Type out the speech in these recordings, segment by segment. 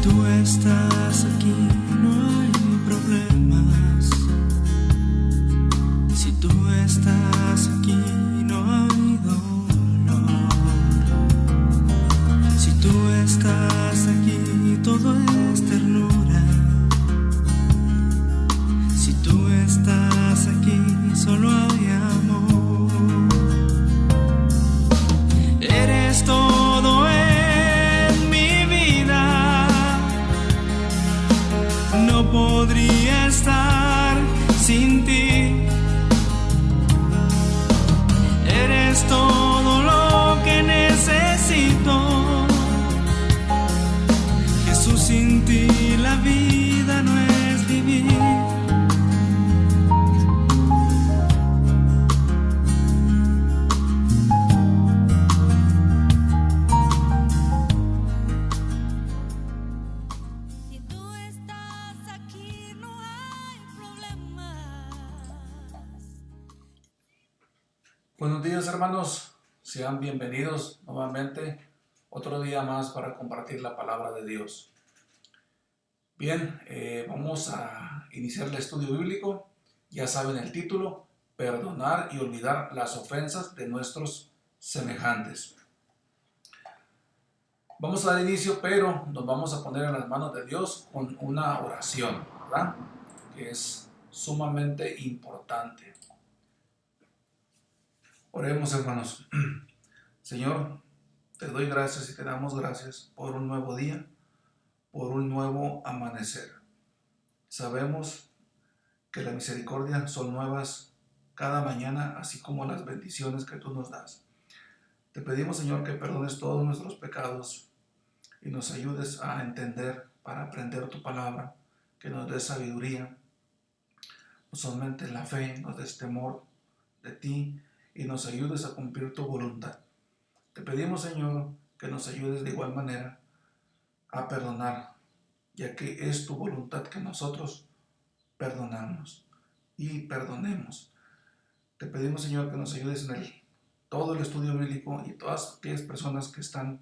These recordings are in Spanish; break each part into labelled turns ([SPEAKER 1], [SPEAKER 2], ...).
[SPEAKER 1] tú estás aquí, no hay problemas. Si tú estás aquí, no hay dolor. Si tú estás aquí, todo es ternura. Si tú estás aquí, solo hay amor. Eres todo en mi vida. No podría estar sin ti. Eres todo lo que necesito. Jesús, sin ti la vida no es vivir.
[SPEAKER 2] Buenos días, hermanos, sean bienvenidos nuevamente otro día más para compartir la palabra de Dios. Bien, vamos a iniciar el estudio bíblico. Ya saben el título: perdonar y olvidar las ofensas de nuestros semejantes. Vamos a dar inicio, pero nos vamos a poner en las manos de Dios con una oración, ¿verdad? Que es sumamente importante. Oremos, hermanos. Señor, te doy gracias y te damos gracias por un nuevo día, por un nuevo amanecer. Sabemos que las misericordias son nuevas cada mañana, así como las bendiciones que tú nos das. Te pedimos, Señor, que perdones todos nuestros pecados y nos ayudes a entender, para aprender tu palabra, que nos des sabiduría, no solamente la fe, nos des temor de ti, y nos ayudes a cumplir tu voluntad. Te pedimos, Señor, que nos ayudes de igual manera a perdonar, ya que es tu voluntad que nosotros perdonamos y perdonemos. Te pedimos, Señor, que nos ayudes en todo el estudio bíblico y todas aquellas personas que están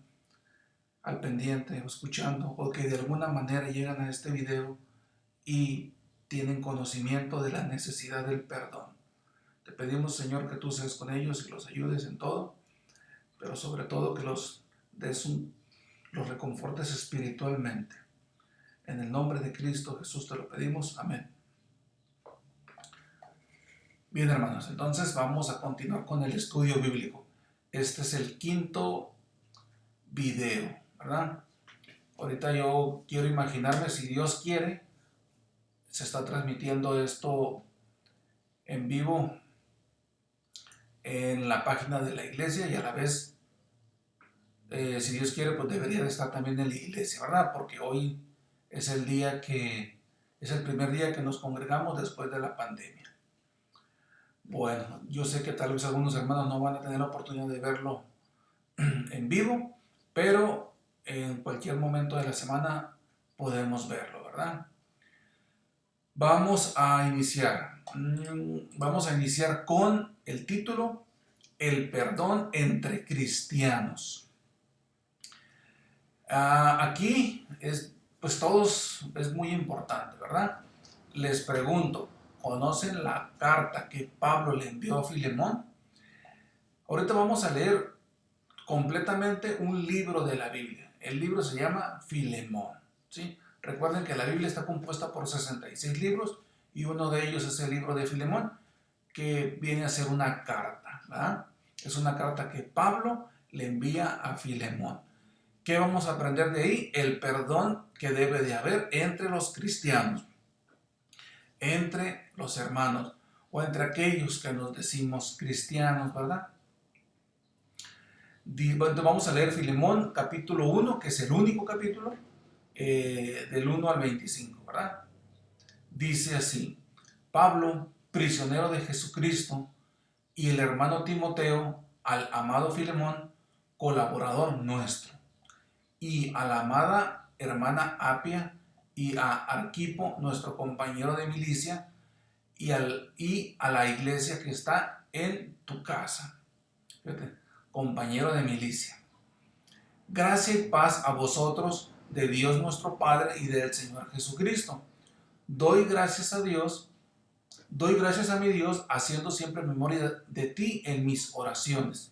[SPEAKER 2] al pendiente o escuchando, o que de alguna manera llegan a este video y tienen conocimiento de la necesidad del perdón. Te pedimos, Señor, que tú seas con ellos y los ayudes en todo, pero sobre todo que los reconfortes espiritualmente. En el nombre de Cristo Jesús te lo pedimos. Amén. Bien, hermanos, entonces vamos a continuar con el estudio bíblico. Este es el quinto video, ¿verdad? Ahorita yo quiero imaginarme, si Dios quiere, se está transmitiendo esto en vivo en la página de la iglesia, y a la vez, si Dios quiere, pues debería de estar también en la iglesia, ¿verdad? Porque hoy es el primer día que nos congregamos después de la pandemia. Bueno, yo sé que tal vez algunos hermanos no van a tener la oportunidad de verlo en vivo, pero en cualquier momento de la semana podemos verlo, ¿verdad? Vamos a iniciar con el título: el perdón entre cristianos. Aquí todos es muy importante, ¿verdad? Les pregunto, ¿conocen la carta que Pablo le envió a Filemón? Ahorita vamos a leer completamente un libro de la Biblia. El libro se llama Filemón, ¿sí? Recuerden que la Biblia está compuesta por 66 libros y uno de ellos es el libro de Filemón, que viene a ser una carta, ¿verdad? Es una carta que Pablo le envía a Filemón. ¿Qué vamos a aprender de ahí? El perdón que debe de haber entre los cristianos, entre los hermanos, o entre aquellos que nos decimos cristianos, ¿verdad? Vamos a leer Filemón capítulo 1, que es el único capítulo, del 1 al 25, ¿verdad? Dice así: Pablo, prisionero de Jesucristo, y el hermano Timoteo, al amado Filemón, colaborador nuestro, y a la amada hermana Apia, y a Arquipo, nuestro compañero de milicia, y a la iglesia que está en tu casa. Fíjate, compañero de milicia. Gracia y paz a vosotros de Dios nuestro Padre y del Señor Jesucristo. Doy gracias a Dios, doy gracias a mi Dios, haciendo siempre memoria de ti en mis oraciones.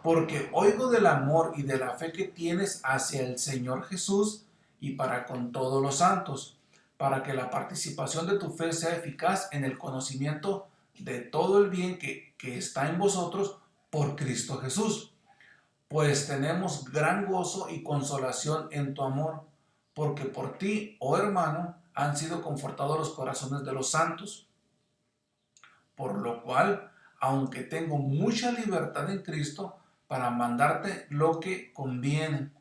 [SPEAKER 2] Porque oigo del amor y de la fe que tienes hacia el Señor Jesús y para con todos los santos, para que la participación de tu fe sea eficaz en el conocimiento de todo el bien que está en vosotros por Cristo Jesús. Pues tenemos gran gozo y consolación en tu amor, porque por ti, oh hermano, han sido confortados los corazones de los santos. Por lo cual, aunque tengo mucha libertad en Cristo para mandarte lo que conviene.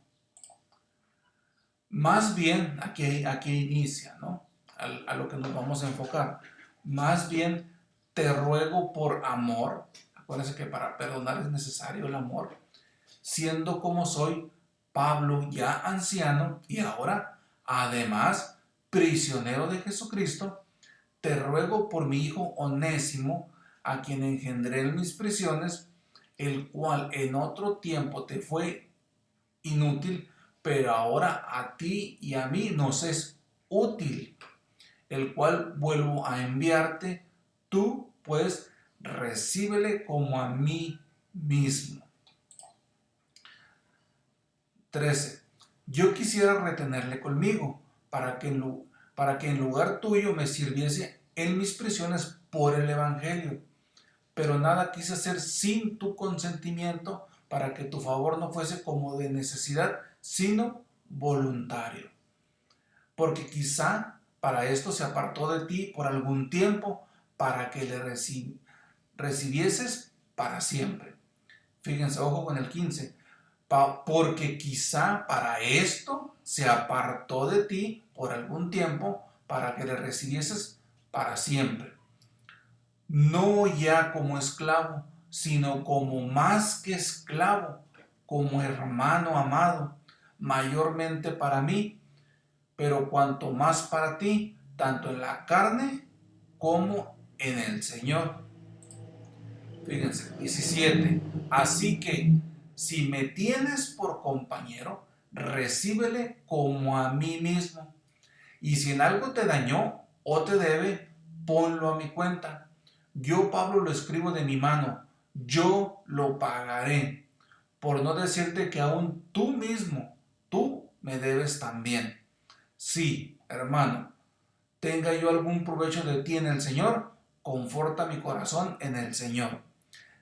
[SPEAKER 2] Más bien, aquí inicia, ¿no? A lo que nos vamos a enfocar. Más bien, te ruego por amor. Acuérdense que para perdonar es necesario el amor. Siendo como soy, Pablo, ya anciano y ahora, además, prisionero de Jesucristo, te ruego por mi hijo Onésimo, a quien engendré en mis prisiones, el cual en otro tiempo te fue inútil, pero ahora a ti y a mí nos es útil, el cual vuelvo a enviarte. Tú, pues, recíbele como a mí mismo. 13. Yo quisiera retenerle conmigo, para que en lugar tuyo me sirviese en mis prisiones por el Evangelio. Pero nada quise hacer sin tu consentimiento, para que tu favor no fuese como de necesidad, sino voluntario. Porque quizá para esto se apartó de ti por algún tiempo, para que le recibieses para siempre. Fíjense, ojo con el 15. Porque quizá para esto se apartó de ti por algún tiempo, para que le recibieses para siempre. No ya como esclavo, sino como más que esclavo, como hermano amado, mayormente para mí, pero cuanto más para ti, tanto en la carne como en el Señor. Fíjense, 17. Así que, si me tienes por compañero, recíbele como a mí mismo. Y si en algo te dañó o te debe, ponlo a mi cuenta. Yo, Pablo, lo escribo de mi mano. Yo lo pagaré. Por no decirte que aún tú mismo, tú me debes también. Sí, hermano, tenga yo algún provecho de ti en el Señor, conforta mi corazón en el Señor.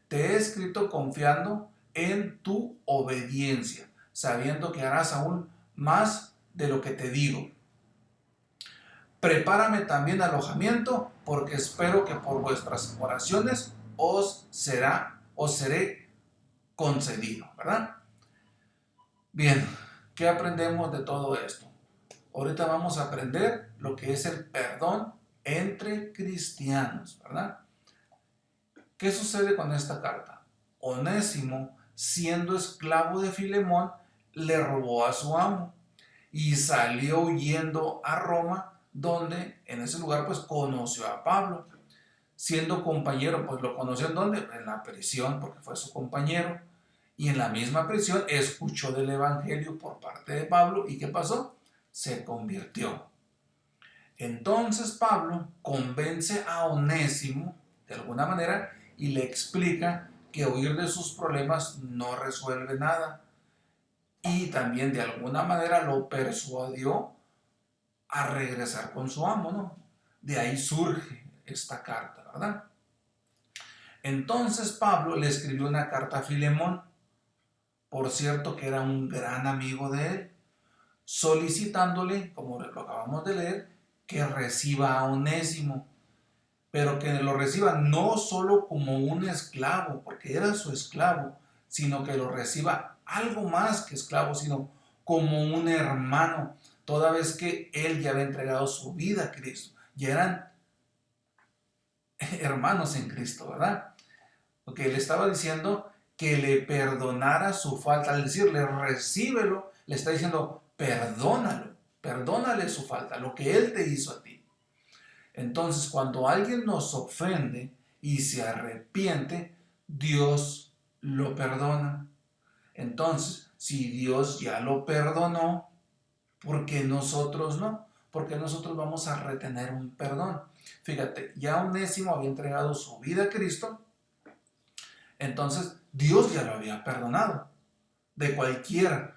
[SPEAKER 2] Te he escrito confiando en tu obediencia, sabiendo que harás aún más de lo que te digo. Prepárame también alojamiento, porque espero que por vuestras oraciones os seré concedido, ¿verdad? Bien, ¿qué aprendemos de todo esto? Ahorita vamos a aprender lo que es el perdón entre cristianos, ¿verdad? ¿Qué sucede con esta carta? Onésimo, siendo esclavo de Filemón, le robó a su amo y salió huyendo a Roma, donde en ese lugar pues conoció a Pablo. Siendo compañero, pues lo conoció en donde? En la prisión, porque fue su compañero. Y en la misma prisión escuchó del Evangelio por parte de Pablo. ¿Y qué pasó? Se convirtió. Entonces Pablo convence a Onésimo de alguna manera y le explica que huir de sus problemas no resuelve nada. Y también de alguna manera lo persuadió a regresar con su amo, ¿no? De ahí surge esta carta, ¿verdad? Entonces Pablo le escribió una carta a Filemón, por cierto que era un gran amigo de él, solicitándole, como lo acabamos de leer, que reciba a Onésimo, pero que lo reciba no solo como un esclavo, porque era su esclavo, sino que lo reciba algo más que esclavo, sino como un hermano, toda vez que él ya había entregado su vida a Cristo. Ya eran hermanos en Cristo, ¿verdad? Porque le estaba diciendo que le perdonara su falta. Al decirle recíbelo, le está diciendo perdónalo, perdónale su falta, lo que él te hizo a ti. Entonces, cuando alguien nos ofende y se arrepiente, Dios lo perdona. Entonces, si Dios ya lo perdonó, ¿por qué nosotros no? ¿Por qué nosotros vamos a retener un perdón? Fíjate, ya Onésimo había entregado su vida a Cristo, entonces Dios ya lo había perdonado de cualquier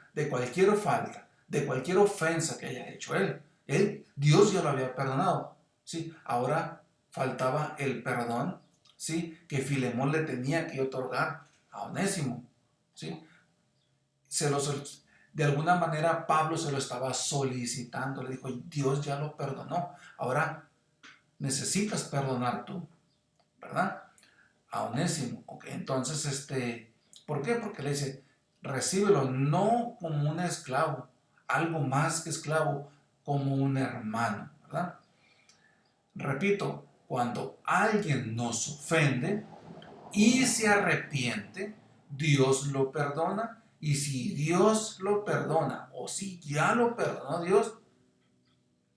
[SPEAKER 2] falta, de cualquier ofensa que haya hecho él. Dios ya lo había perdonado. ¿Sí? Ahora faltaba el perdón, ¿sí?, que Filemón le tenía que otorgar a Onésimo. ¿Sí? De alguna manera Pablo se lo estaba solicitando, le dijo, Dios ya lo perdonó, ahora necesitas perdonar tú, ¿verdad? A Onésimo. Okay. Entonces, ¿por qué? Porque le dice, recíbelo no como un esclavo, algo más que esclavo, como un hermano, ¿verdad? Repito, cuando alguien nos ofende y se arrepiente, Dios lo perdona. Y si Dios lo perdona, o si ya lo perdonó Dios,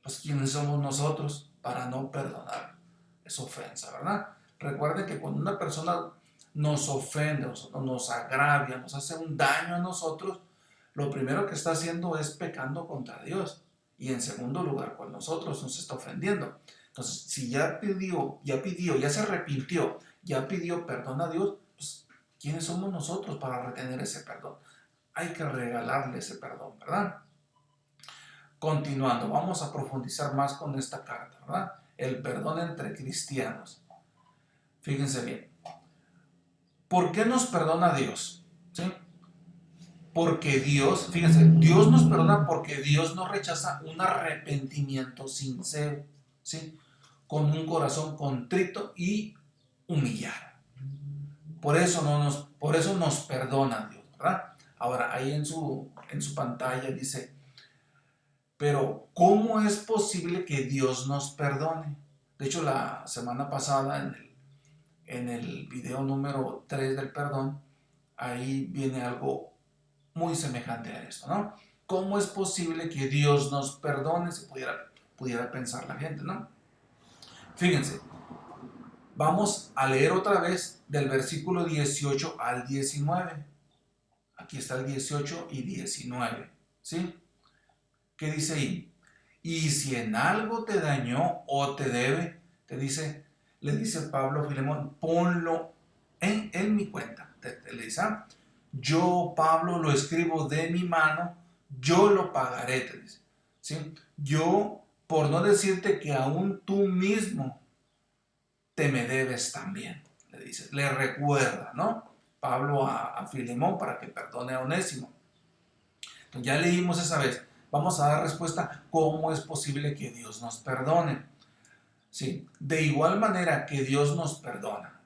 [SPEAKER 2] pues ¿quiénes somos nosotros para no perdonar esa ofensa, verdad? Recuerden que cuando una persona nos ofende, o nos agravia, nos hace un daño a nosotros, lo primero que está haciendo es pecando contra Dios. Y en segundo lugar, con nosotros nos está ofendiendo. Entonces, si ya se arrepintió, ya pidió perdón a Dios, pues ¿quiénes somos nosotros para retener ese perdón? Hay que regalarle ese perdón, ¿verdad? Continuando, vamos a profundizar más con esta carta, ¿verdad? El perdón entre cristianos. Fíjense bien. ¿Por qué nos perdona Dios? ¿Sí? Porque Dios, fíjense, Dios nos perdona porque Dios no rechaza un arrepentimiento sincero, ¿sí?, con un corazón contrito y humillado. Por eso nos perdona Dios, ¿verdad? Ahora, ahí en su pantalla dice, pero ¿cómo es posible que Dios nos perdone? De hecho, la semana pasada, en el video número 3 del perdón, ahí viene algo muy semejante a esto, ¿no? ¿Cómo es posible que Dios nos perdone? Si pudiera pensar la gente, ¿no? Fíjense, vamos a leer otra vez del versículo 18 al 19. Aquí está el 18 y 19, ¿sí? ¿Qué dice ahí? Y si en algo te dañó o te debe, le dice Pablo a Filemón, ponlo en mi cuenta. Le dice, yo, Pablo, lo escribo de mi mano, yo lo pagaré, te dice. ¿Sí? Yo, por no decirte que aún tú mismo te me debes también, le dice. Le recuerda, ¿no? Pablo a Filemón para que perdone a Onésimo. Entonces, ya leímos esa vez. Vamos a dar respuesta, ¿cómo es posible que Dios nos perdone? Sí, de igual manera que Dios nos perdona.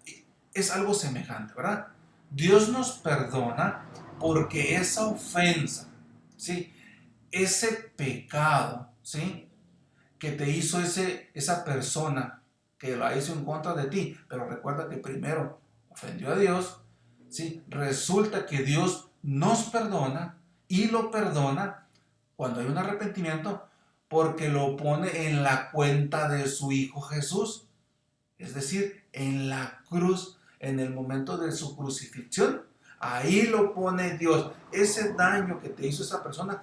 [SPEAKER 2] Es algo semejante, ¿verdad? Dios nos perdona porque esa ofensa, ¿sí?, ese pecado, ¿sí?, que te hizo esa persona que la hizo en contra de ti, pero recuerda que primero ofendió a Dios, ¿sí? Resulta que Dios nos perdona y lo perdona cuando hay un arrepentimiento porque lo pone en la cuenta de su Hijo Jesús, es decir, en la cruz, en el momento de su crucifixión. Ahí lo pone Dios. Ese daño que te hizo esa persona,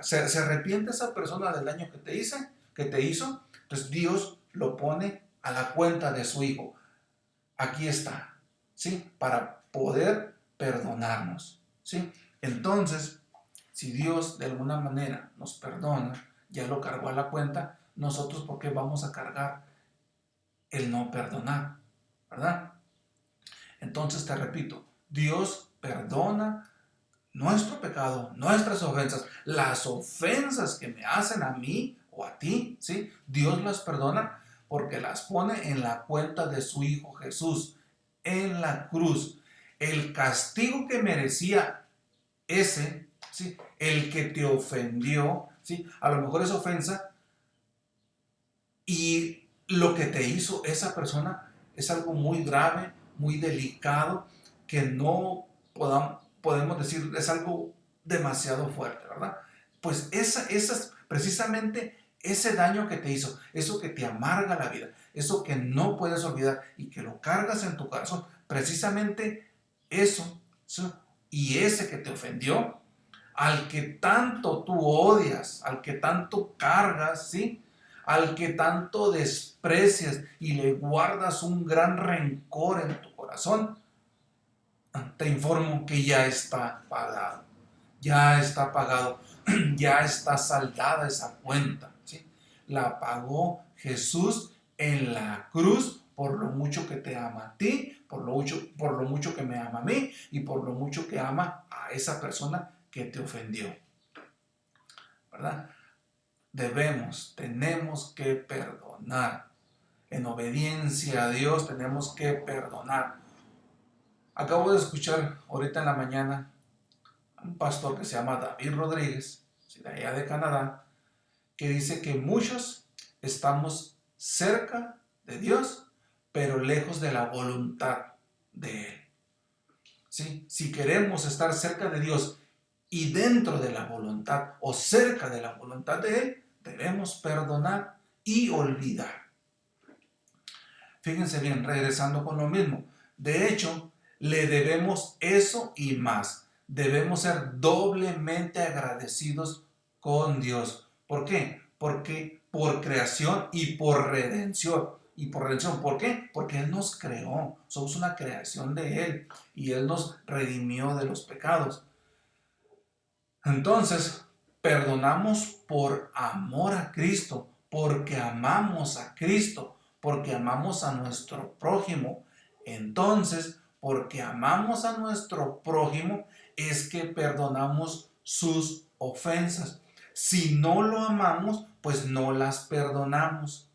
[SPEAKER 2] se arrepiente esa persona del daño que te hizo, entonces Dios lo pone a la cuenta de su Hijo. Aquí está, ¿sí?, para poder perdonarnos, ¿sí? Entonces, si Dios de alguna manera nos perdona, ya lo cargó a la cuenta, nosotros ¿por qué vamos a cargar el no perdonar? ¿Verdad? Entonces te repito, Dios perdona nuestro pecado, nuestras ofensas, las ofensas que me hacen a mí o a ti, ¿sí? Dios las perdona porque las pone en la cuenta de su Hijo Jesús, en la cruz. El castigo que merecía ese, ¿sí?, el que te ofendió, ¿sí?, a lo mejor esa ofensa y lo que te hizo esa persona es algo muy grave, muy delicado, que no podemos decir, es algo demasiado fuerte, ¿verdad? Pues precisamente ese daño que te hizo, eso que te amarga la vida, eso que no puedes olvidar y que lo cargas en tu corazón, precisamente eso Y ese que te ofendió, al que tanto tú odias, al que tanto cargas, ¿sí? Al que tanto desprecias y le guardas un gran rencor en tu corazón, te informo que ya está pagado, ya está pagado, ya está saldada esa cuenta, ¿sí? La pagó Jesús en la cruz por lo mucho que te ama a ti, por lo mucho que me ama a mí y por lo mucho que ama a esa persona que te ofendió, ¿verdad? Tenemos que perdonar. En obediencia a Dios tenemos que perdonar. Acabo de escuchar ahorita en la mañana a un pastor que se llama David Rodríguez, de allá de Canadá, que dice que muchos estamos cerca de Dios, pero lejos de la voluntad de Él. ¿Sí? Si queremos estar cerca de Dios y dentro de la voluntad o cerca de la voluntad de Él, debemos perdonar y olvidar. Fíjense bien, regresando con lo mismo. De hecho, le debemos eso y más. Debemos ser doblemente agradecidos con Dios. ¿Por qué? Porque por creación y por redención. Y por redención, ¿por qué? Porque Él nos creó. Somos una creación de Él. Y Él nos redimió de los pecados. Entonces, perdonamos por amor a Cristo. Porque amamos a Cristo. Porque amamos a nuestro prójimo. Entonces, porque amamos a nuestro prójimo, es que perdonamos sus ofensas. Si no lo amamos, pues no las perdonamos.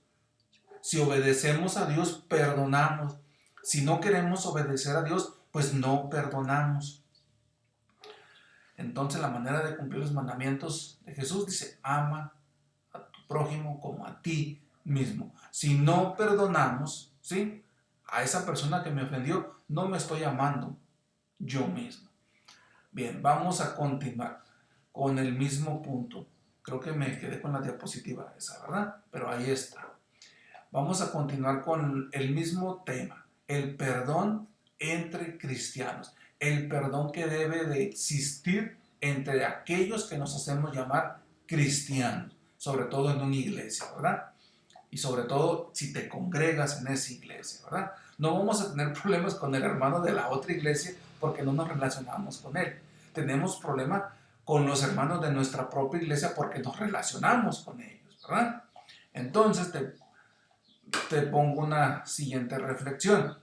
[SPEAKER 2] Si obedecemos a Dios, perdonamos. Si no queremos obedecer a Dios, pues no perdonamos. Entonces la manera de cumplir los mandamientos de Jesús dice, ama a tu prójimo como a ti mismo. Si no perdonamos, ¿sí?, a esa persona que me ofendió, no me estoy amando yo mismo. Bien, vamos a continuar con el mismo punto. Creo que me quedé con la diapositiva esa, ¿verdad? Pero ahí está. Vamos a continuar con el mismo tema, el perdón entre cristianos, el perdón que debe de existir entre aquellos que nos hacemos llamar cristianos, sobre todo en una iglesia, ¿verdad? Y sobre todo si te congregas en esa iglesia, ¿verdad? No vamos a tener problemas con el hermano de la otra iglesia porque no nos relacionamos con él. Tenemos problemas con los hermanos de nuestra propia iglesia porque nos relacionamos con ellos, ¿verdad? Entonces te pongo una siguiente reflexión.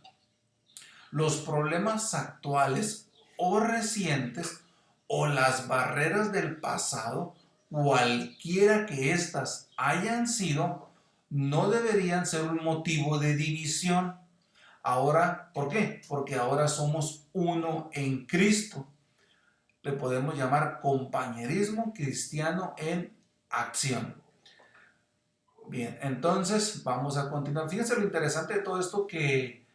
[SPEAKER 2] Los problemas actuales o recientes o las barreras del pasado, cualquiera que éstas hayan sido, no deberían ser un motivo de división. Ahora, ¿por qué? Porque ahora somos uno en Cristo. Le podemos llamar compañerismo cristiano en acción. Bien, entonces vamos a continuar. Fíjense lo interesante de todo esto, que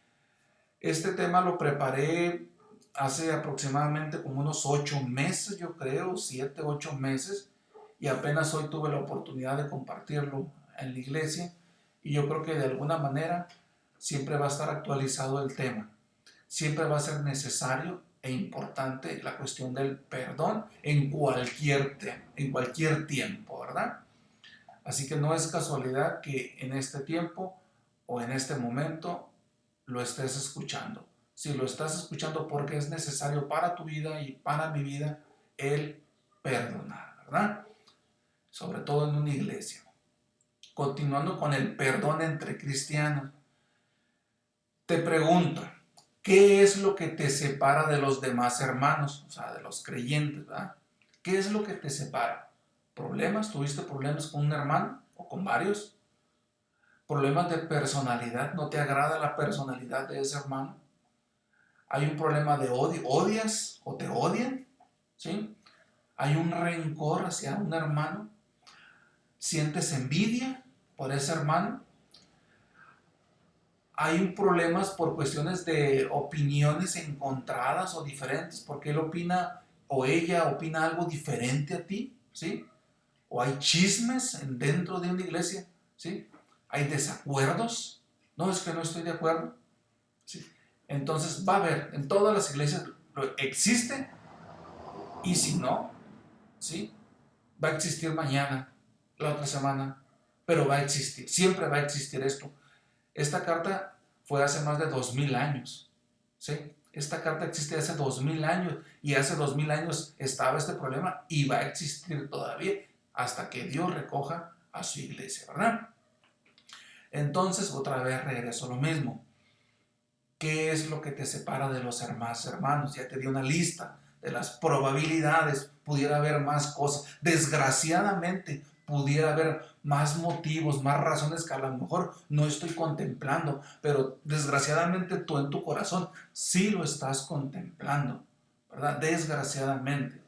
[SPEAKER 2] este tema lo preparé hace aproximadamente como unos 8 meses, yo creo, 7, 8 meses, y apenas hoy tuve la oportunidad de compartirlo en la iglesia, y yo creo que de alguna manera siempre va a estar actualizado el tema, siempre va a ser necesario e importante la cuestión del perdón en cualquier tema, en cualquier tiempo, ¿verdad? Así que no es casualidad que en este tiempo o en este momento lo estés escuchando. Si lo estás escuchando porque es necesario para tu vida y para mi vida el perdonar, ¿verdad? Sobre todo en una iglesia. Continuando con el perdón entre cristianos, te pregunto, ¿qué es lo que te separa de los demás hermanos? O sea, de los creyentes, ¿verdad? ¿Qué es lo que te separa? ¿Problemas? ¿Tuviste problemas con un hermano o con varios? ¿Problemas de personalidad? ¿No te agrada la personalidad de ese hermano? ¿Hay un problema de odio? ¿Odias o te odian? ¿Sí? ¿Hay un rencor hacia un hermano? ¿Sientes envidia por ese hermano? ¿Hay un problema por cuestiones de opiniones encontradas o diferentes? ¿Porque él opina o ella opina algo diferente a ti? ¿Sí? ¿O hay chismes dentro de una iglesia? ¿Sí? ¿Hay desacuerdos? No, es que no estoy de acuerdo. ¿Sí? Entonces va a haber, en todas las iglesias existe Y si no, ¿sí? Va a existir mañana, la otra semana, pero va a existir, siempre va a existir esto. Esta carta fue hace más de 2000 años, ¿sí? Esta carta existe hace 2000 años y hace 2000 años estaba este problema y va a existir todavía hasta que Dios recoja a su iglesia, ¿verdad? Entonces, otra vez regreso a lo mismo. ¿Qué es lo que te separa de los hermanos? Ya te di una lista de las probabilidades. Pudiera haber más cosas. Desgraciadamente, pudiera haber más motivos, más razones que a lo mejor no estoy contemplando, pero desgraciadamente tú en tu corazón sí lo estás contemplando, ¿verdad? Desgraciadamente.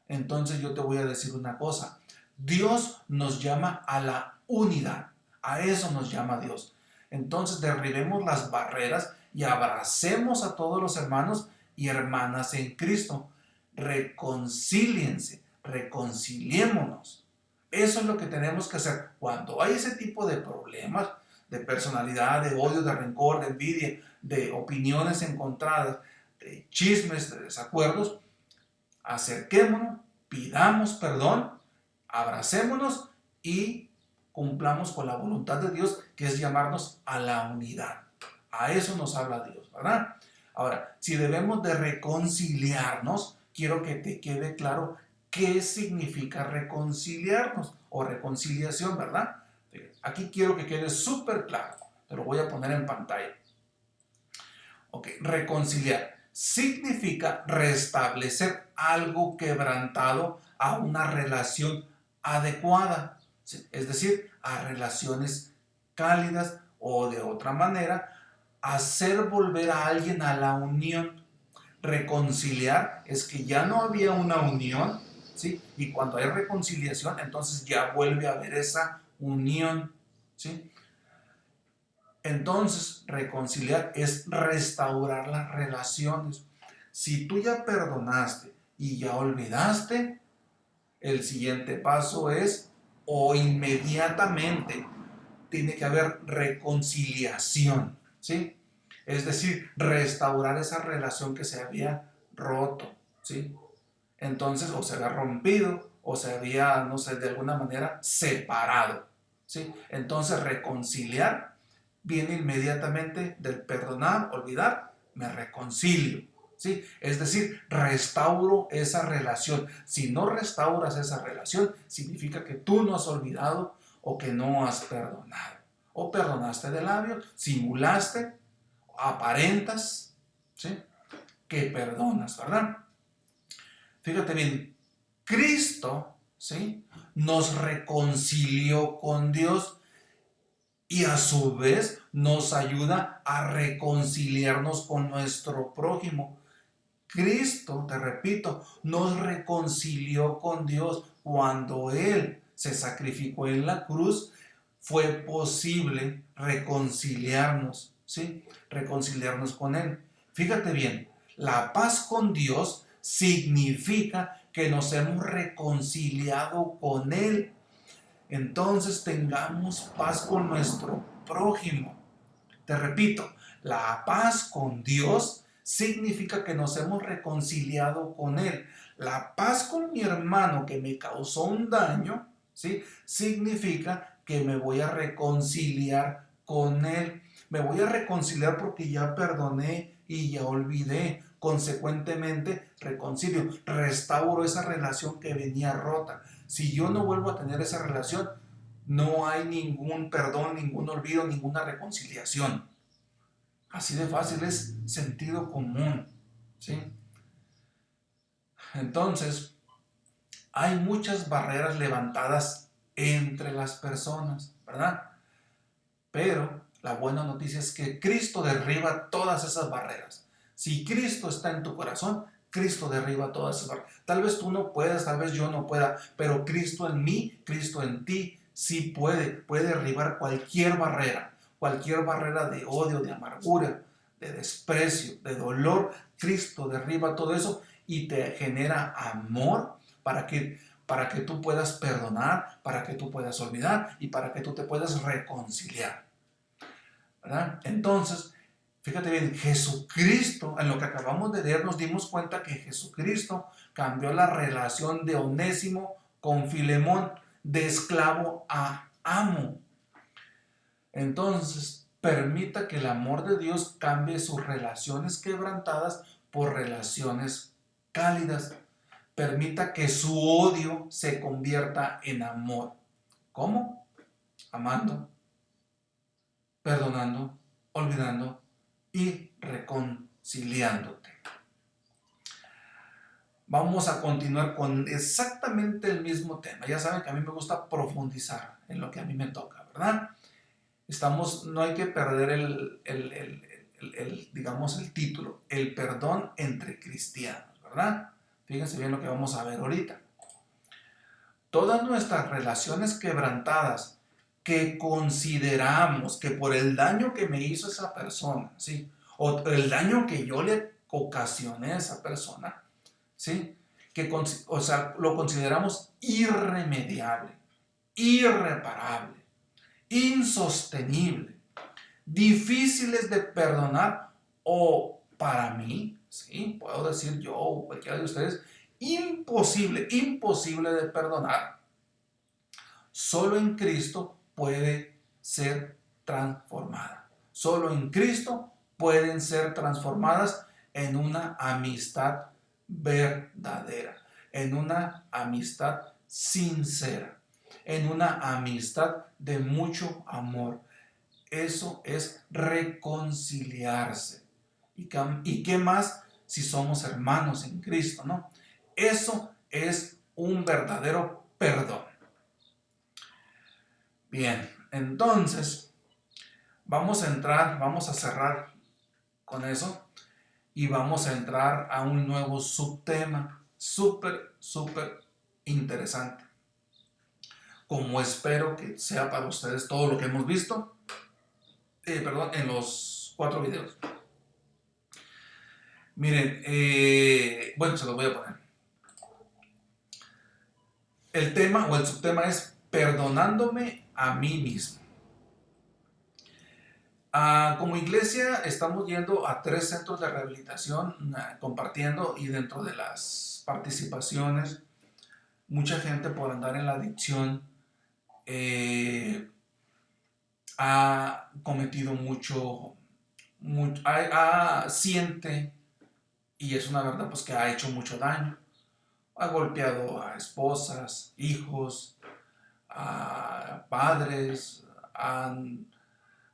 [SPEAKER 2] Entonces yo te voy a decir una cosa. Dios nos llama a la unidad. A eso nos llama Dios. Entonces derribemos las barreras y abracemos a todos los hermanos y hermanas en Cristo. Reconcíliense, reconciliémonos. Eso es lo que tenemos que hacer. Cuando hay ese tipo de problemas, de personalidad, de odio, de rencor, de envidia, de opiniones encontradas, de chismes, de desacuerdos, acerquémonos, pidamos perdón, abracémonos y cumplamos con la voluntad de Dios, que es llamarnos a la unidad. A eso nos habla Dios, ¿verdad? Ahora, si debemos de reconciliarnos, quiero que te quede claro qué significa reconciliarnos o reconciliación, ¿verdad? Aquí quiero que quede súper claro. Te lo voy a poner en pantalla. Ok, reconciliar significa restablecer algo quebrantado a una relación adecuada, ¿sí? Es decir, a relaciones cálidas o de otra manera, hacer volver a alguien a la unión. Reconciliar es que ya no había una unión, ¿sí? Y cuando hay reconciliación, entonces ya vuelve a haber esa unión, ¿sí? Entonces, reconciliar es restaurar las relaciones. Si tú ya perdonaste y ya olvidaste, el siguiente paso es, o inmediatamente, tiene que haber reconciliación, ¿sí? Es decir, restaurar esa relación que se había roto, ¿sí? Entonces, o se había rompido, o se había, no sé, de alguna manera separado, ¿sí? Entonces, reconciliar viene inmediatamente del perdonar, olvidar, me reconcilio, ¿sí? Es decir, restauro esa relación. Si no restauras esa relación, significa que tú no has olvidado o que no has perdonado. O perdonaste de labios, simulaste, aparentas, ¿sí? Que perdonas, ¿verdad? Fíjate bien, Cristo, ¿sí? Nos reconcilió con Dios y a su vez nos ayuda a reconciliarnos con nuestro prójimo. Cristo, te repito, nos reconcilió con Dios cuando Él se sacrificó en la cruz. Fue posible reconciliarnos, ¿sí? Reconciliarnos con Él. Fíjate bien, la paz con Dios significa que nos hemos reconciliado con Él. Entonces tengamos paz con nuestro prójimo. Te repito, la paz con Dios significa que nos hemos reconciliado con Él. La paz con mi hermano que me causó un daño, ¿sí? Significa que me voy a reconciliar con Él. Me voy a reconciliar porque ya perdoné y ya olvidé. Consecuentemente, reconcilio, restauro esa relación que venía rota. Si yo no vuelvo a tener esa relación, no hay ningún perdón, ningún olvido, ninguna reconciliación. Así de fácil, es sentido común, ¿sí? Entonces, hay muchas barreras levantadas entre las personas, ¿verdad? Pero la buena noticia es que Cristo derriba todas esas barreras. Si Cristo está en tu corazón, Cristo derriba todas esas barreras. Tal vez tú no puedas, tal vez yo no pueda, pero Cristo en mí, Cristo en ti, sí puede derribar cualquier barrera de odio, de amargura, de desprecio, de dolor. Cristo derriba todo eso y te genera amor para que tú puedas perdonar, para que tú puedas olvidar y para que tú te puedas reconciliar, ¿verdad? Entonces, Fíjate bien, Jesucristo, en lo que acabamos de leer, nos dimos cuenta que Jesucristo cambió la relación de Onésimo con Filemón, de esclavo a amo. Entonces, permita que el amor de Dios cambie sus relaciones quebrantadas por relaciones cálidas. Permita que su odio se convierta en amor. ¿Cómo? Amando, perdonando, olvidando y reconciliándote. Vamos a continuar con exactamente el mismo tema. Ya saben que a mí me gusta profundizar en lo que a mí me toca, ¿verdad? No hay que perder digamos, el título, el perdón entre cristianos, ¿verdad? Fíjense bien lo que vamos a ver ahorita. Todas nuestras relaciones quebrantadas que consideramos que por el daño que me hizo esa persona, ¿sí? O el daño que yo le ocasioné a esa persona, ¿sí? O sea, lo consideramos irremediable, irreparable, insostenible, difíciles de perdonar o para mí, ¿sí? Puedo decir yo o cualquiera de ustedes, imposible de perdonar. Solo en Cristo puede ser transformada. Solo en Cristo pueden ser transformadas en una amistad verdadera, en una amistad sincera, en una amistad de mucho amor. Eso es reconciliarse. ¿Y qué más si somos hermanos en Cristo, no? Eso es un verdadero perdón. Bien, entonces vamos a cerrar con eso y vamos a entrar a un nuevo subtema súper interesante. Como espero que sea para ustedes todo lo que hemos visto, en los 4 videos. Miren, bueno, se los voy a poner. El tema o el subtema es perdonándome a mí mismo. Como iglesia estamos yendo a 3 centros de rehabilitación, compartiendo, y dentro de las participaciones, mucha gente por andar en la adicción ha cometido siente, y es una verdad, pues que ha hecho mucho daño. Ha golpeado a esposas, hijos, a padres,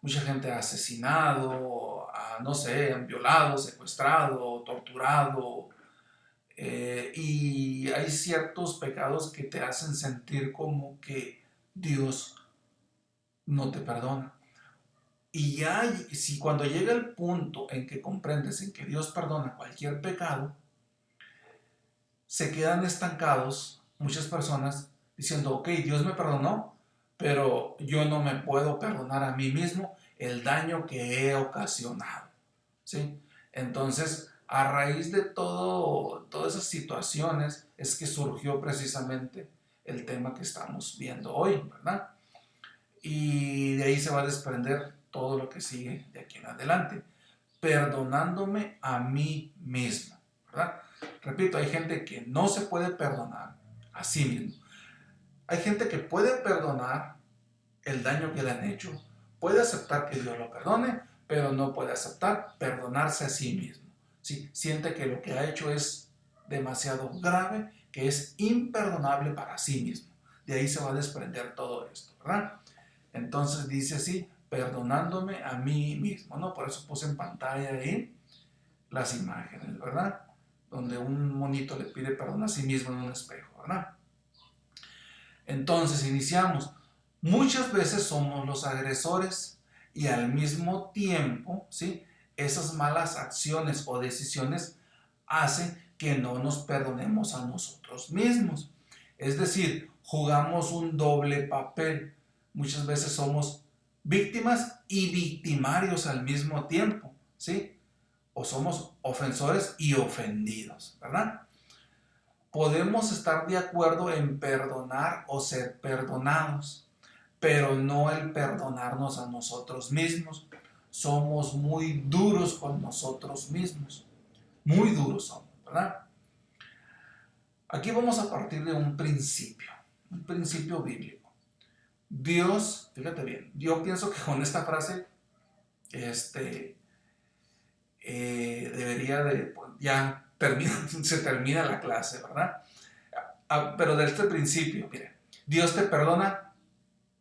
[SPEAKER 2] mucha gente ha asesinado, no sé, han violado, secuestrado, torturado, y hay ciertos pecados que te hacen sentir como que Dios no te perdona. Y si cuando llega el punto en que comprendes en que Dios perdona cualquier pecado, se quedan estancados muchas personas diciendo, ok, Dios me perdonó, pero yo no me puedo perdonar a mí mismo el daño que he ocasionado, ¿sí? Entonces, a raíz de todas esas situaciones es que surgió precisamente el tema que estamos viendo hoy, ¿verdad? Y de ahí se va a desprender todo lo que sigue de aquí en adelante, perdonándome a mí mismo, ¿verdad? Repito, hay gente que no se puede perdonar a sí mismo. Hay gente que puede perdonar el daño que le han hecho, puede aceptar que Dios lo perdone, pero no puede aceptar perdonarse a sí mismo. ¿Sí? Siente que lo que ha hecho es demasiado grave, que es imperdonable para sí mismo. De ahí se va a desprender todo esto, ¿verdad? Entonces dice así, perdonándome a mí mismo, ¿no? Por eso puse en pantalla ahí las imágenes, ¿verdad? Donde un monito le pide perdón a sí mismo en un espejo, ¿verdad? Entonces iniciamos. Muchas veces somos los agresores y al mismo tiempo, ¿sí? Esas malas acciones o decisiones hacen que no nos perdonemos a nosotros mismos. Es decir, jugamos un doble papel. Muchas veces somos víctimas y victimarios al mismo tiempo, ¿sí? O somos ofensores y ofendidos, ¿verdad? Podemos estar de acuerdo en perdonar o ser perdonados, pero no el perdonarnos a nosotros mismos. somos muy duros con nosotros mismos. Muy duros somos, ¿verdad? Aquí vamos a partir de un principio bíblico. Dios, fíjate bien, yo pienso que con esta frase, debería de, pues, ya se termina la clase, ¿verdad? Pero de este principio, mire, Dios te perdona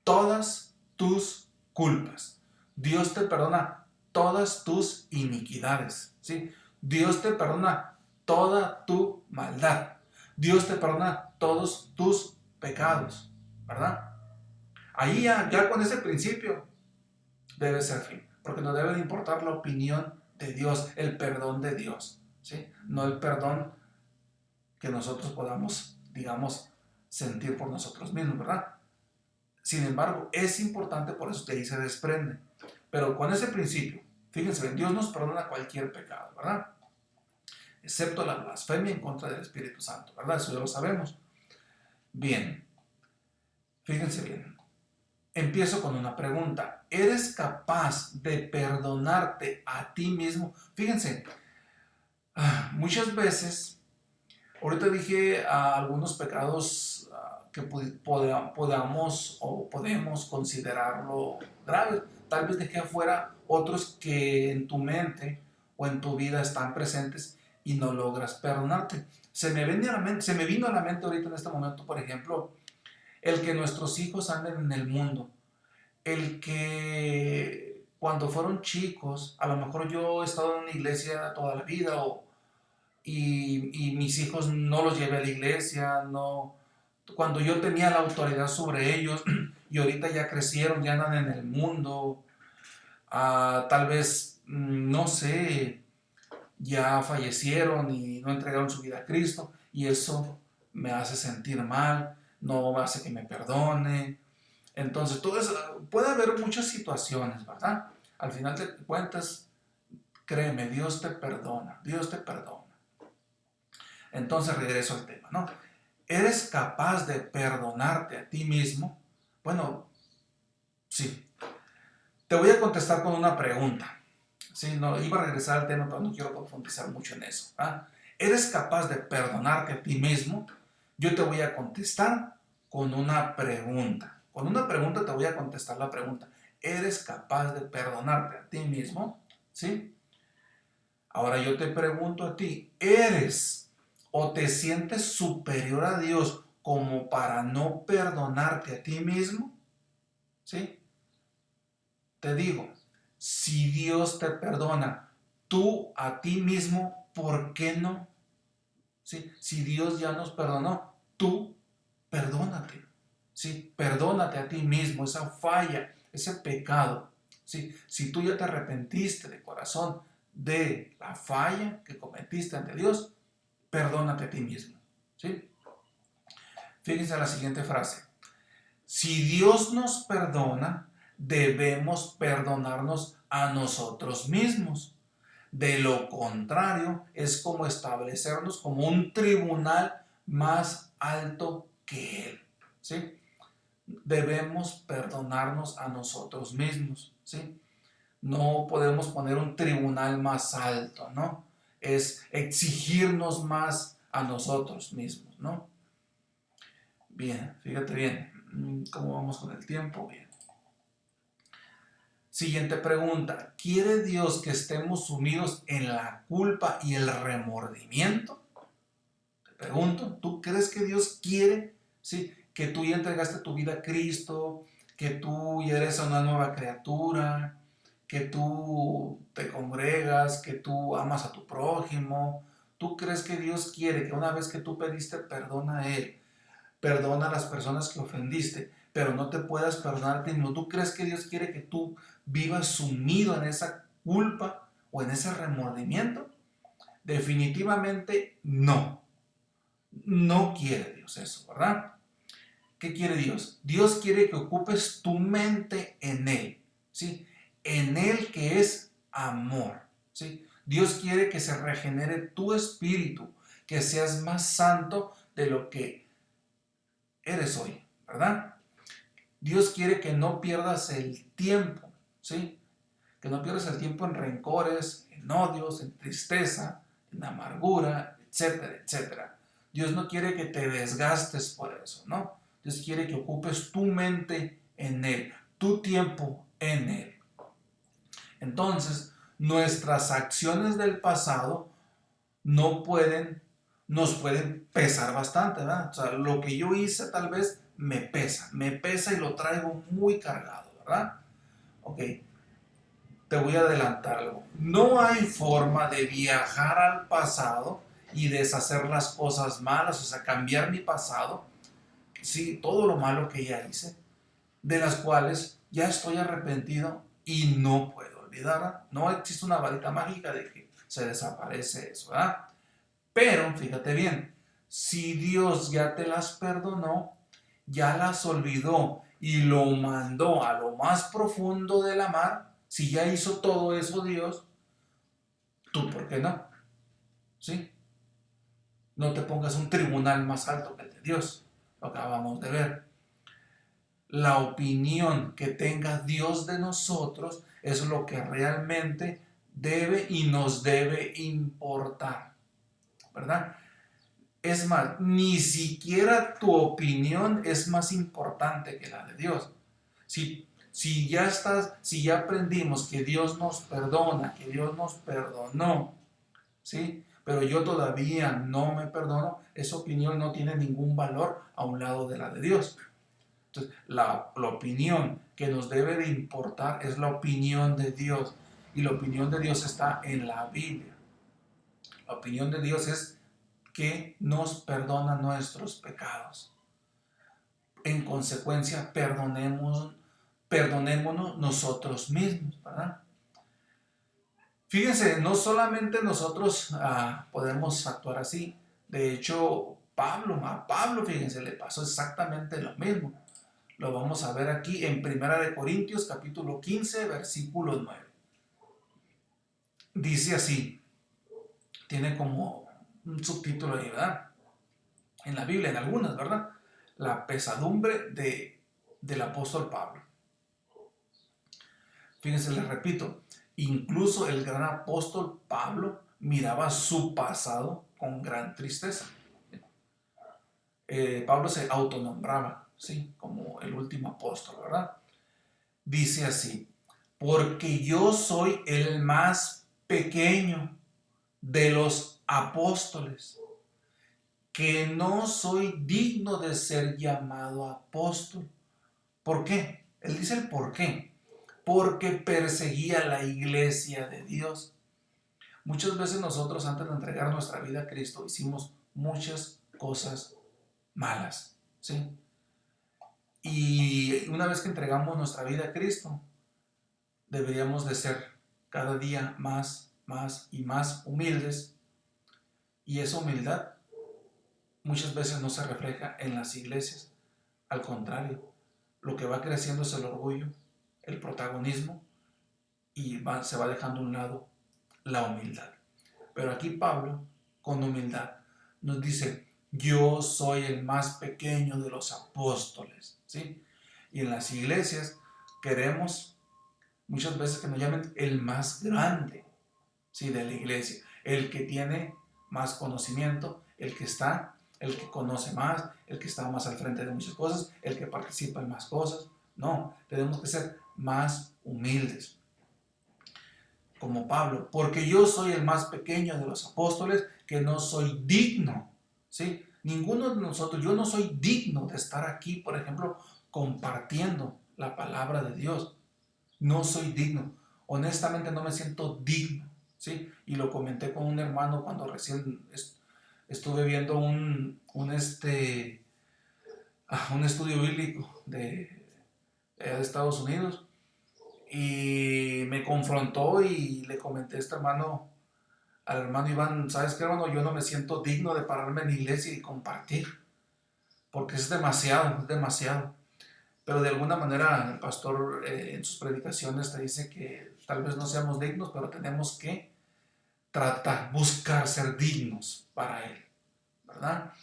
[SPEAKER 2] todas tus culpas. Dios te perdona todas tus iniquidades, ¿sí? Dios te perdona toda tu maldad. Dios te perdona todos tus pecados, ¿verdad? Ahí ya con ese principio debe ser fin, porque nos debe de importar la opinión de Dios, el perdón de Dios, ¿sí? No el perdón que nosotros podamos, digamos, sentir por nosotros mismos, ¿verdad? Sin embargo, es importante, por eso de ahí se desprende. Pero con ese principio, fíjense bien, Dios nos perdona cualquier pecado, ¿verdad? Excepto la blasfemia en contra del Espíritu Santo, ¿verdad? Eso ya lo sabemos. Bien, fíjense bien. Empiezo con una pregunta. ¿Eres capaz de perdonarte a ti mismo? Fíjense, muchas veces, ahorita dije algunos pecados que podamos o podemos considerarlo graves. Tal vez dejé afuera otros que en tu mente o en tu vida están presentes y no logras perdonarte. Se me vino a la mente ahorita en este momento, por ejemplo, el que nuestros hijos anden en el mundo, el que cuando fueron chicos, a lo mejor yo he estado en una iglesia toda la vida y mis hijos no los llevé a la iglesia, no, cuando yo tenía la autoridad sobre ellos y ahorita ya crecieron, ya andan en el mundo, tal vez, no sé, ya fallecieron y no entregaron su vida a Cristo y eso me hace sentir mal, no hace que me perdone. Entonces, todo eso, puede haber muchas situaciones, ¿verdad? Al final de cuentas, créeme, Dios te perdona, Dios te perdona. Entonces regreso al tema, ¿no? ¿Eres capaz de perdonarte a ti mismo? Bueno, sí. Te voy a contestar con una pregunta. Sí, no, iba a regresar al tema, pero no quiero profundizar mucho en eso. ¿Eres capaz de perdonarte a ti mismo? Yo te voy a contestar con una pregunta. Con una pregunta te voy a contestar la pregunta. ¿Eres capaz de perdonarte a ti mismo? ¿Sí? Ahora yo te pregunto a ti, ¿eres o te sientes superior a Dios como para no perdonarte a ti mismo? ¿Sí? Te digo, si Dios te perdona, tú a ti mismo, ¿por qué no? ¿Sí? Si Dios ya nos perdonó, tú perdónate. ¿Sí? Perdónate a ti mismo esa falla, ese pecado. ¿Sí? Si tú ya te arrepentiste de corazón de la falla que cometiste ante Dios, perdónate a ti mismo. ¿Sí? Fíjense la siguiente frase. Si Dios nos perdona, debemos perdonarnos a nosotros mismos. De lo contrario, es como establecernos como un tribunal más alto que Él. ¿Sí? Debemos perdonarnos a nosotros mismos. ¿Sí? No podemos poner un tribunal más alto, ¿no? Es exigirnos más a nosotros mismos, ¿no? Bien, fíjate bien. ¿Cómo vamos con el tiempo? Bien. Siguiente pregunta. ¿Quiere Dios que estemos sumidos en la culpa y el remordimiento? Te pregunto, ¿tú crees que Dios quiere, sí, que tú ya entregaste tu vida a Cristo, que tú ya eres una nueva criatura, que tú te congregas, que tú amas a tu prójimo? ¿Tú crees que Dios quiere que una vez que tú pediste perdón a Él, perdona a las personas que ofendiste, pero no te puedas perdonar a ti mismo? ¿Tú crees que Dios quiere que tú vivas sumido en esa culpa o en ese remordimiento? Definitivamente no. No quiere Dios eso, ¿verdad? ¿Qué quiere Dios? Dios quiere que ocupes tu mente en Él, ¿sí? En Él, que es amor, ¿sí? Dios quiere que se regenere tu espíritu, que seas más santo de lo que eres hoy, ¿verdad? Dios quiere que no pierdas el tiempo, ¿sí? Que no pierdas el tiempo en rencores, en odios, en tristeza, en amargura, etcétera, etcétera. Dios no quiere que te desgastes por eso, ¿no? Dios quiere que ocupes tu mente en Él, tu tiempo en Él. Entonces, nuestras acciones del pasado nos pueden pesar bastante, ¿verdad? O sea, lo que yo hice tal vez me pesa y lo traigo muy cargado, ¿verdad? Ok, te voy a adelantar algo. No hay forma de viajar al pasado y deshacer las cosas malas, o sea, cambiar mi pasado, sí, todo lo malo que ya hice, de las cuales ya estoy arrepentido y no puedo olvidar. No existe una varita mágica de que se desaparece eso, ¿verdad? Pero fíjate bien, si Dios ya te las perdonó, ya las olvidó y lo mandó a lo más profundo de la mar, si ya hizo todo eso Dios, ¿tú por qué no? ¿Sí? No te pongas un tribunal más alto que el de Dios, lo acabamos de ver. La opinión que tenga Dios de nosotros es lo que realmente debe y nos debe importar, ¿verdad? Es más, ni siquiera tu opinión es más importante que la de Dios. Si ya aprendimos que Dios nos perdona, que Dios nos perdonó, ¿sí? Pero yo todavía no me perdono, esa opinión no tiene ningún valor a un lado de la de Dios. Entonces, la opinión que nos debe de importar es la opinión de Dios. Y la opinión de Dios está en la Biblia. La opinión de Dios es que nos perdona nuestros pecados. En consecuencia, perdonémonos nosotros mismos, ¿verdad? Fíjense, no solamente nosotros podemos actuar así. De hecho, a Pablo, fíjense, le pasó exactamente lo mismo. Lo vamos a ver aquí en 1 Corintios capítulo 15, versículo 9. Dice así, tiene como un subtítulo ahí, ¿verdad? En la Biblia, en algunas, ¿verdad? La pesadumbre del apóstol Pablo. Fíjense, les repito, incluso el gran apóstol Pablo miraba su pasado con gran tristeza. Pablo se autonombraba, ¿sí? Como el último apóstol, ¿verdad? Dice así, porque yo soy el más pequeño de los apóstoles, que no soy digno de ser llamado apóstol. ¿Por qué? Él dice el por qué. Porque perseguía la iglesia de Dios. Muchas veces nosotros antes de entregar nuestra vida a Cristo hicimos muchas cosas malas, ¿sí? Y una vez que entregamos nuestra vida a Cristo, deberíamos de ser cada día más y más humildes. Y esa humildad muchas veces no se refleja en las iglesias. Al contrario, lo que va creciendo es el orgullo, el protagonismo y se va dejando a un lado la humildad. Pero aquí Pablo, con humildad, nos dice, yo soy el más pequeño de los apóstoles, ¿sí? Y en las iglesias queremos muchas veces que nos llamen el más grande, ¿sí? De la iglesia, el que tiene más conocimiento, el que conoce más, el que está más al frente de muchas cosas, el que participa en más cosas. No, tenemos que ser más humildes, como Pablo, porque yo soy el más pequeño de los apóstoles, que no soy digno, ¿sí? Ninguno de nosotros, yo no soy digno de estar aquí, por ejemplo, compartiendo la palabra de Dios. No soy digno, honestamente no me siento digno, ¿sí? Y lo comenté con un hermano cuando recién estuve viendo un estudio bíblico de Estados Unidos, y me confrontó y le comenté a este hermano, al hermano Iván, ¿sabes qué, hermano? Yo no me siento digno de pararme en la iglesia y compartir, porque es demasiado. Pero de alguna manera el pastor en sus predicaciones te dice que tal vez no seamos dignos, pero tenemos que buscar ser dignos para Él, ¿verdad?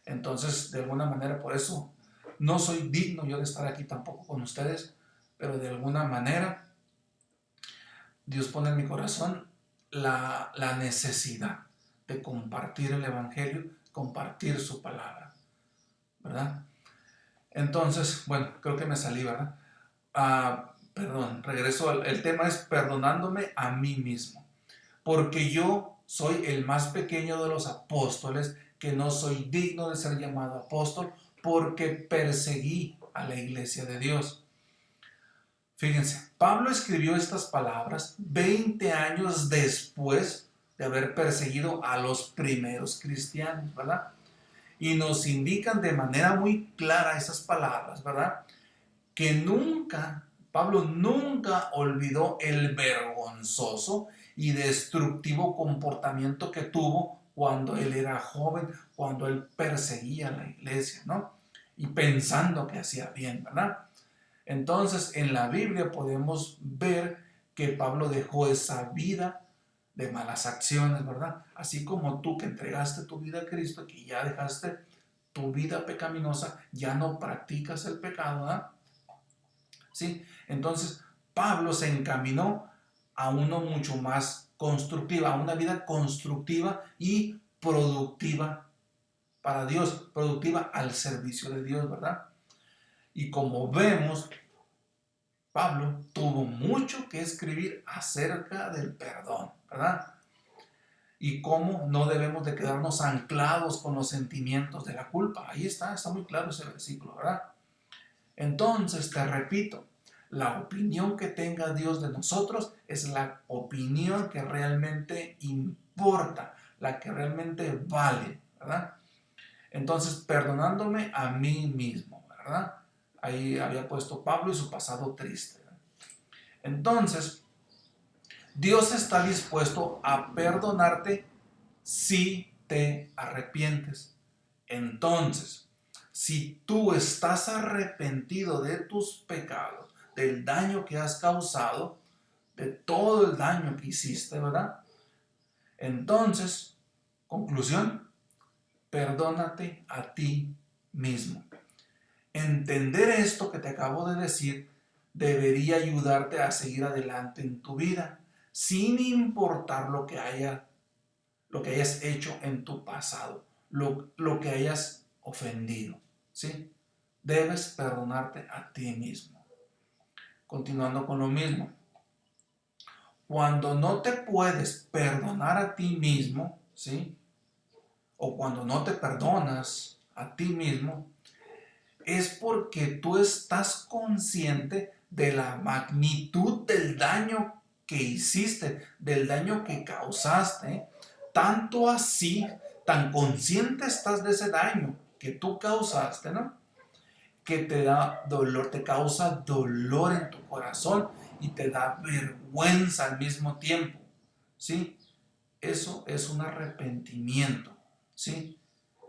[SPEAKER 2] Entonces, de alguna manera, por eso no soy digno yo de estar aquí tampoco con ustedes, pero de alguna manera Dios pone en mi corazón la necesidad de compartir el Evangelio, compartir su palabra, ¿verdad? Entonces, bueno, creo que me salí, ¿verdad? Perdón, regreso el tema es perdonándome a mí mismo, porque yo soy el más pequeño de los apóstoles, que no soy digno de ser llamado apóstol, porque perseguí a la iglesia de Dios. Fíjense, Pablo escribió estas palabras 20 años después de haber perseguido a los primeros cristianos, ¿verdad? Y nos indican de manera muy clara esas palabras, ¿verdad? Que Pablo nunca olvidó el vergonzoso y destructivo comportamiento que tuvo cuando él era joven, cuando él perseguía a la iglesia, ¿no? Y pensando que hacía bien, ¿verdad? Entonces, en la Biblia podemos ver que Pablo dejó esa vida de malas acciones, ¿verdad? Así como tú que entregaste tu vida a Cristo, que ya dejaste tu vida pecaminosa, ya no practicas el pecado, ¿verdad? ¿Sí? Entonces, Pablo se encaminó a uno mucho más constructiva, a una vida constructiva y productiva para Dios, productiva al servicio de Dios, ¿verdad? Y como vemos, Pablo tuvo mucho que escribir acerca del perdón, ¿verdad? Y cómo no debemos de quedarnos anclados con los sentimientos de la culpa. Ahí está muy claro ese versículo, ¿verdad? Entonces, te repito, la opinión que tenga Dios de nosotros es la opinión que realmente importa, la que realmente vale, ¿verdad? Entonces, perdonándome a mí mismo, ¿verdad? Ahí había puesto Pablo y su pasado triste, ¿verdad? Entonces, Dios está dispuesto a perdonarte si te arrepientes. Entonces, si tú estás arrepentido de tus pecados, del daño que has causado, de todo el daño que hiciste, ¿verdad? Entonces, conclusión, perdónate a ti mismo. Entender esto que te acabo de decir debería ayudarte a seguir adelante en tu vida, sin importar lo que hayas hecho en tu pasado, lo que hayas ofendido, ¿sí? Debes perdonarte a ti mismo. Continuando con lo mismo, cuando no te puedes perdonar a ti mismo, ¿sí? O cuando no te perdonas a ti mismo, es porque tú estás consciente de la magnitud del daño que hiciste, del daño que causaste, tanto así, tan consciente estás de ese daño que tú causaste, ¿no? Que te da dolor, te causa dolor en tu corazón y te da vergüenza al mismo tiempo, ¿sí? Eso es un arrepentimiento, ¿sí?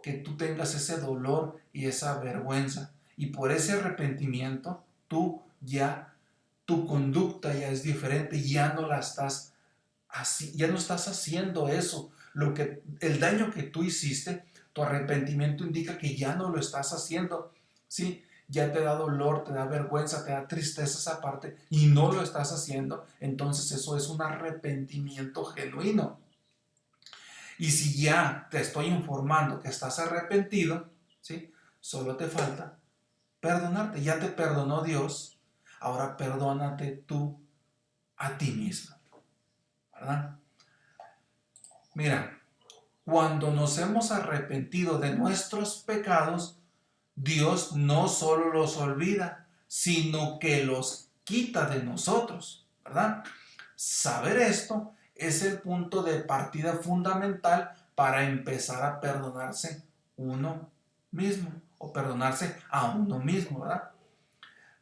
[SPEAKER 2] Que tú tengas ese dolor y esa vergüenza. Y por ese arrepentimiento, tu conducta ya es diferente, ya no la estás así, ya no estás haciendo eso. El daño que tú hiciste, tu arrepentimiento indica que ya no lo estás haciendo, ¿sí? Ya te da dolor, te da vergüenza, te da tristeza esa parte y no lo estás haciendo. Entonces eso es un arrepentimiento genuino. Y si ya te estoy informando que estás arrepentido, ¿sí? Solo te falta perdonarte. Ya te perdonó Dios, ahora perdónate tú a ti mismo, ¿verdad? Mira, cuando nos hemos arrepentido de nuestros pecados, Dios no solo los olvida, sino que los quita de nosotros, ¿verdad? Saber esto es el punto de partida fundamental para empezar a perdonarse uno mismo o perdonarse a uno mismo, ¿verdad?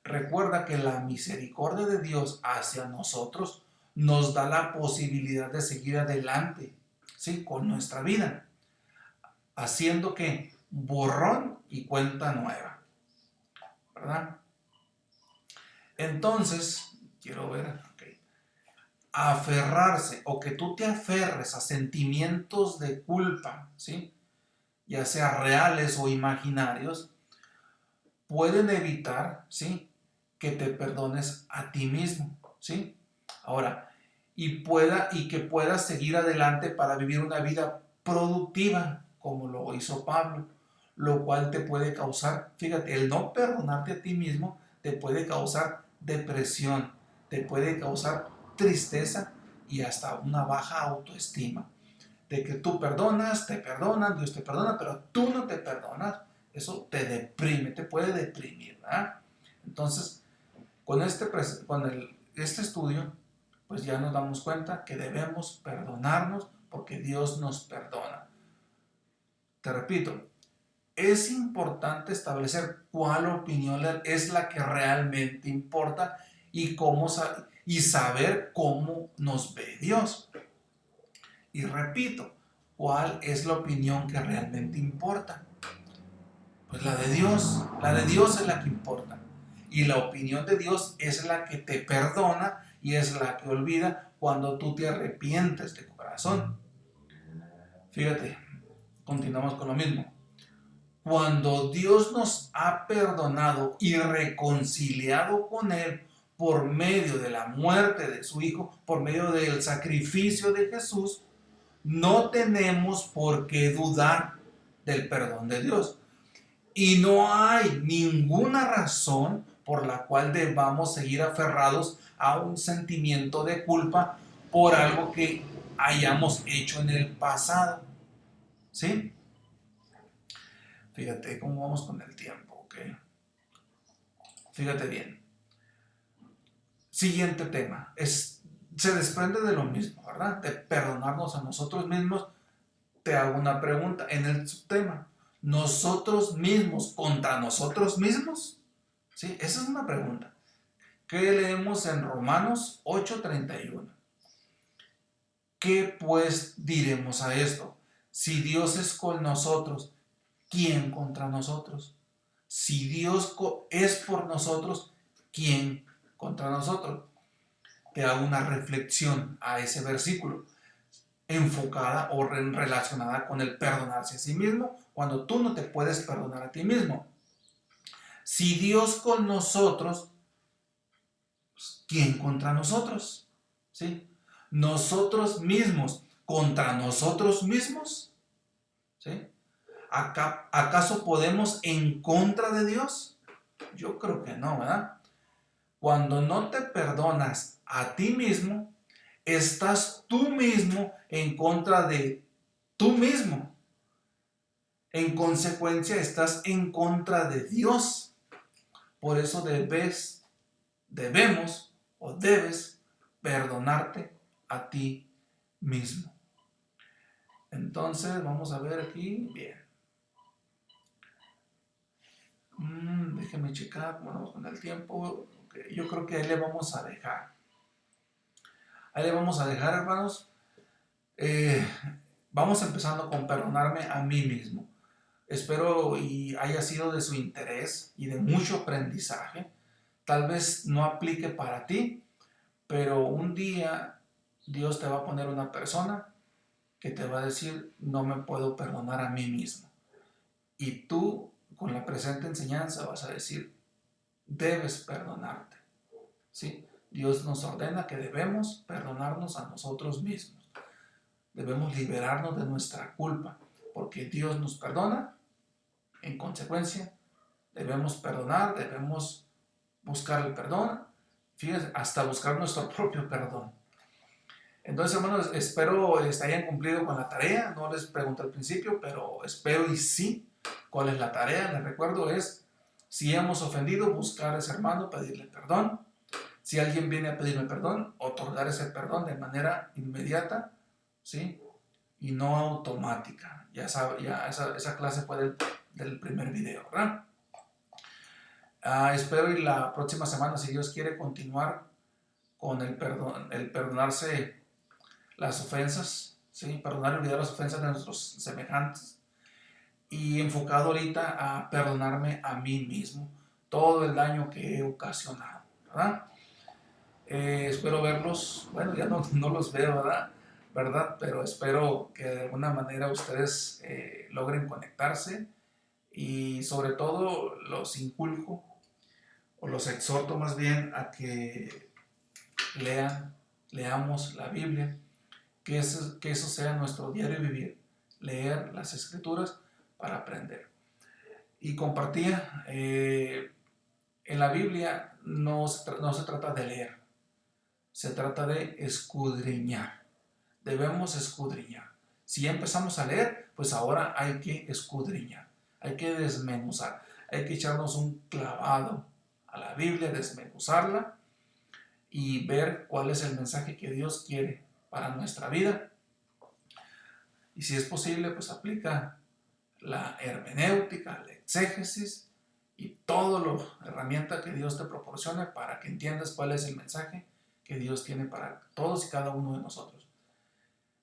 [SPEAKER 2] Recuerda que la misericordia de Dios hacia nosotros nos da la posibilidad de seguir adelante, ¿sí? Con nuestra vida, haciendo que borrón y cuenta nueva, ¿verdad? Entonces, quiero ver, okay, aferrarse o que tú te aferres a sentimientos de culpa, ¿sí? Ya sea reales o imaginarios, pueden evitar, ¿sí? Que te perdones a ti mismo, ¿sí? Ahora, y que puedas seguir adelante para vivir una vida productiva, como lo hizo Pablo, lo cual te puede causar, fíjate, el no perdonarte a ti mismo te puede causar depresión, te puede causar tristeza y hasta una baja autoestima. De que tú perdonas, te perdonan, Dios te perdona, pero tú no te perdonas, eso te deprime, te puede deprimir, ¿verdad? Entonces, este estudio, pues ya nos damos cuenta que debemos perdonarnos porque Dios nos perdona. Te repito, es importante establecer cuál opinión es la que realmente importa y saber cómo nos ve Dios. Y repito, ¿cuál es la opinión que realmente importa? Pues la de Dios. La de Dios es la que importa. Y la opinión de Dios es la que te perdona y es la que olvida cuando tú te arrepientes de corazón. Fíjate, continuamos con lo mismo. Cuando Dios nos ha perdonado y reconciliado con Él por medio de la muerte de su Hijo, por medio del sacrificio de Jesús, no tenemos por qué dudar del perdón de Dios. Y no hay ninguna razón por la cual debamos seguir aferrados a un sentimiento de culpa por algo que hayamos hecho en el pasado. ¿Sí? Fíjate cómo vamos con el tiempo, ¿ok? Fíjate bien. Siguiente tema. Se desprende de lo mismo, ¿verdad? De perdonarnos a nosotros mismos. Te hago una pregunta en el subtema. ¿Nosotros mismos contra nosotros mismos? ¿Sí? Esa es una pregunta. ¿Qué leemos en Romanos 8:31? ¿Qué pues diremos a esto? Si Dios es con nosotros, ¿quién contra nosotros? Si Dios es por nosotros, ¿quién contra nosotros? Te hago una reflexión a ese versículo, enfocada o relacionada con el perdonarse a sí mismo, cuando tú no te puedes perdonar a ti mismo. Si Dios con nosotros, ¿quién contra nosotros? ¿Sí? Nosotros mismos contra nosotros mismos. ¿Sí? ¿Acaso podemos en contra de Dios? Yo creo que no, ¿verdad? Cuando no te perdonas a ti mismo, estás tú mismo en contra de tú mismo. En consecuencia, estás en contra de Dios. Por eso debes perdonarte a ti mismo. Entonces, vamos a ver aquí. Bien. Déjeme checar. Bueno, con el tiempo. Okay. Yo creo que ahí le vamos a dejar. Hermanos. Vamos empezando con perdonarme a mí mismo. Espero y haya sido de su interés y de mucho aprendizaje. Tal vez no aplique para ti, pero un día Dios te va a poner una persona que te va a decir, no me puedo perdonar a mí mismo. Y tú, con la presente enseñanza, vas a decir, debes perdonarte. ¿Sí? Dios nos ordena que debemos perdonarnos a nosotros mismos. Debemos liberarnos de nuestra culpa, porque Dios nos perdona. En consecuencia, debemos perdonar, debemos buscar el perdón, fíjense, hasta buscar nuestro propio perdón. Entonces, hermanos, espero hayan cumplido con la tarea. No les pregunté al principio, pero espero y sí. ¿Cuál es la tarea? Les recuerdo es, si hemos ofendido, buscar a ese hermano, pedirle perdón. Si alguien viene a pedirme perdón, otorgar ese perdón de manera inmediata, ¿sí? Y no automática. Ya esa clase fue del primer video, ¿verdad? Espero y la próxima semana, si Dios quiere, continuar con el perdonarse las ofensas, ¿sí? Perdonar y olvidar las ofensas de nuestros semejantes. Y enfocado ahorita a perdonarme a mí mismo todo el daño que he ocasionado, ¿verdad? Espero verlos, bueno, ya no los veo, ¿verdad? Pero espero que de alguna manera ustedes logren conectarse y sobre todo los inculco o los exhorto más bien a que lean leamos la Biblia, que eso sea nuestro diario vivir, leer las Escrituras para aprender. Y compartía, en la Biblia no se trata de leer, se trata de escudriñar. Debemos escudriñar. Si ya empezamos a leer, pues ahora hay que escudriñar, hay que desmenuzar, hay que echarnos un clavado a la Biblia, desmenuzarla y ver cuál es el mensaje que Dios quiere para nuestra vida. Y si es posible, pues aplica la hermenéutica, la exégesis y toda la herramienta que Dios te proporcione para que entiendas cuál es el mensaje que Dios tiene para todos y cada uno de nosotros.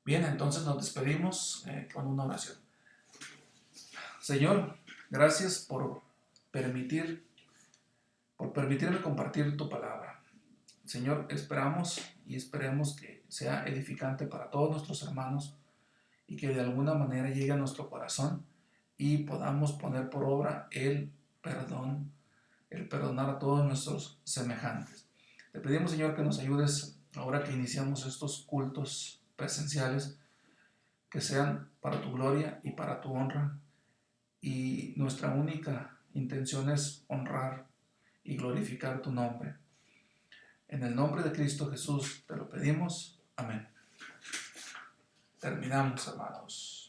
[SPEAKER 2] Bien, entonces nos despedimos con una oración. Señor, gracias por permitirme compartir tu palabra. Señor, esperamos y esperemos que sea edificante para todos nuestros hermanos y que de alguna manera llegue a nuestro corazón y podamos poner por obra el perdón, el perdonar a todos nuestros semejantes. Te pedimos, Señor, que nos ayudes ahora que iniciamos estos cultos presenciales, que sean para tu gloria y para tu honra, y nuestra única intención es honrar y glorificar tu nombre. En el nombre de Cristo Jesús te lo pedimos. Amén. Terminamos, hermanos.